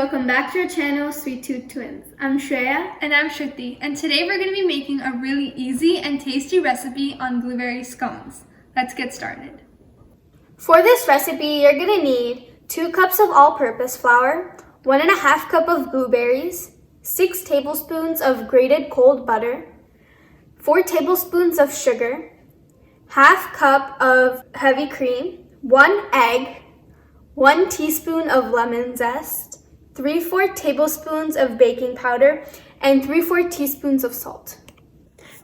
welcome back to our channel, Sweet Tooth Twins. I'm Shreya. And I'm Shruti, and today we're going to be making a really easy and tasty recipe on blueberry scones. Let's get started. For this recipe, you're going to need 2 cups of all-purpose flour, 1.5 cup of blueberries, 6 tablespoons of grated cold butter, 4 tablespoons of sugar, half cup of heavy cream, 1 egg, 1 teaspoon of lemon zest, 3/4 tablespoons of baking powder, and 3/4 teaspoons of salt.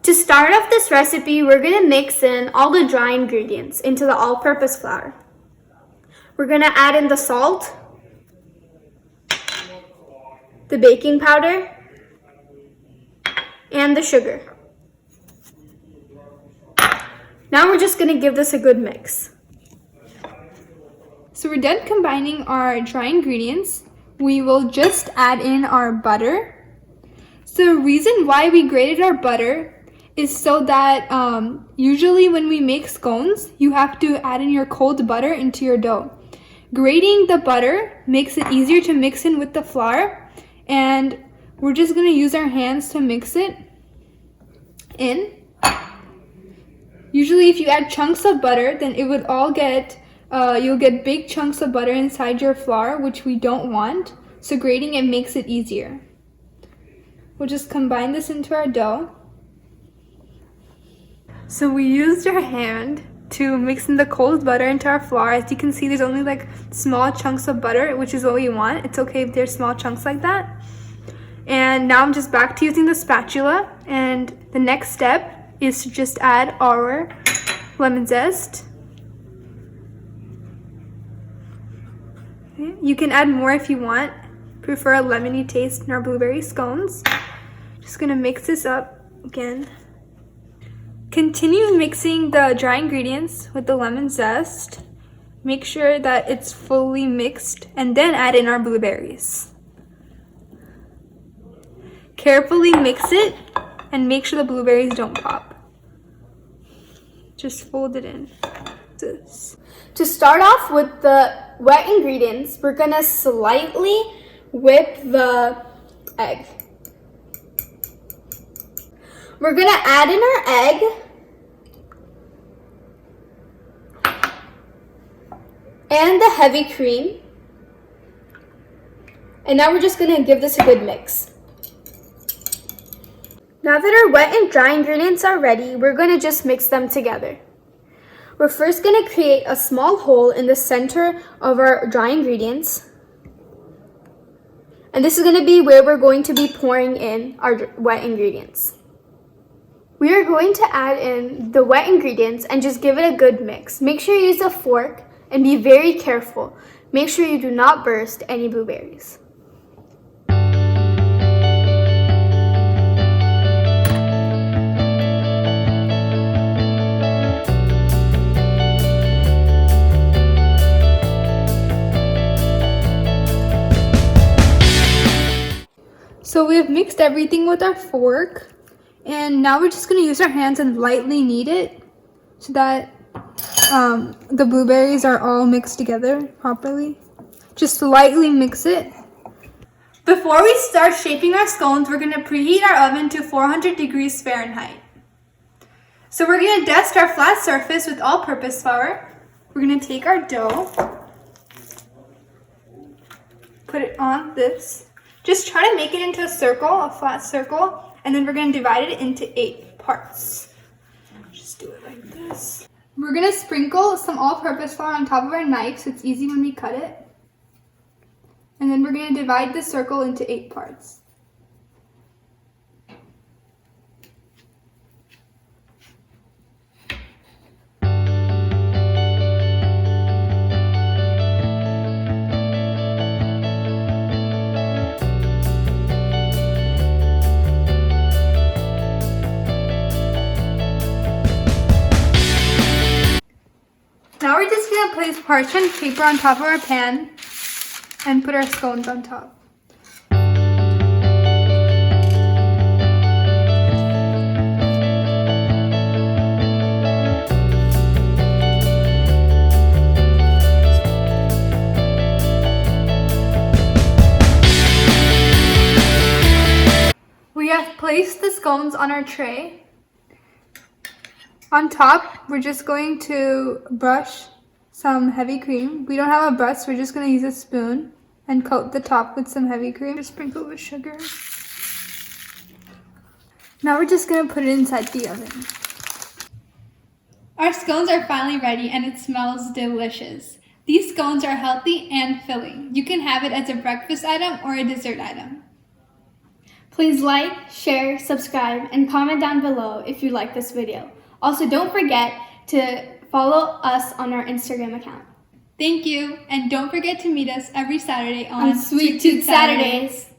To start off this recipe, we're going to mix in all the dry ingredients into the all-purpose flour. We're going to add in the salt, the baking powder, and the sugar. Now we're just going to give this a good mix. So we're done combining our dry ingredients. We will just add in our butter. So the reason why we grated our butter is so that usually when we make scones, you have to add in your cold butter into your dough. Grating the butter makes it easier to mix in with the flour, and we're just going to use our hands to mix it in. Usually if you add chunks of butter, then it would all get you'll get big chunks of butter inside your flour, which we don't want. So grating it makes it easier. We'll just combine this into our dough. So we used our hand to mix in the cold butter into our flour. As you can see, there's only like small chunks of butter, which is what we want. It's okay if there's small chunks like that. And now I'm just back to using the spatula. And the next step is to just add our lemon zest. You can add more if you want. Prefer a lemony taste in our blueberry scones. Just gonna mix this up again. Continue mixing the dry ingredients with the lemon zest. Make sure that it's fully mixed and then add in our blueberries. Carefully mix it and make sure the blueberries don't pop. Just fold it in. To start off with the wet ingredients, we're going to slightly whip the egg. We're going to add in our egg and the heavy cream. And now we're just going to give this a good mix. Now that our wet and dry ingredients are ready, we're going to just mix them together. We're first going to create a small hole in the center of our dry ingredients. And this is going to be where we're going to be pouring in our wet ingredients. We are going to add in the wet ingredients and just give it a good mix. Make sure you use a fork and be very careful. Make sure you do not burst any blueberries. So we have mixed everything with our fork, and now we're just going to use our hands and lightly knead it so that the blueberries are all mixed together properly. Just lightly mix it. Before we start shaping our scones, we're going to preheat our oven to 400 degrees Fahrenheit. So we're going to dust our flat surface with all-purpose flour. We're going to take our dough, put it on this. Just try to make it into a circle, a flat circle, and then we're going to divide it into 8 parts. Just do it like this. We're going to sprinkle some all-purpose flour on top of our knife so it's easy when we cut it. And then we're going to divide the circle into 8 parts. Now we're just going to place parchment paper on top of our pan and put our scones on top. scones on our tray. On top, we're just going to brush some heavy cream. We don't have a brush, we're just going to use a spoon and coat the top with some heavy cream. Just sprinkle with sugar. Now we're just going to put it inside the oven. Our scones are finally ready and it smells delicious. These scones are healthy and filling. You can have it as a breakfast item or a dessert item. Please like, share, subscribe, and comment down below if you like this video. Also, don't forget to follow us on our Instagram account. Thank you, and don't forget to meet us every Saturday on Sweet Tooth Saturdays.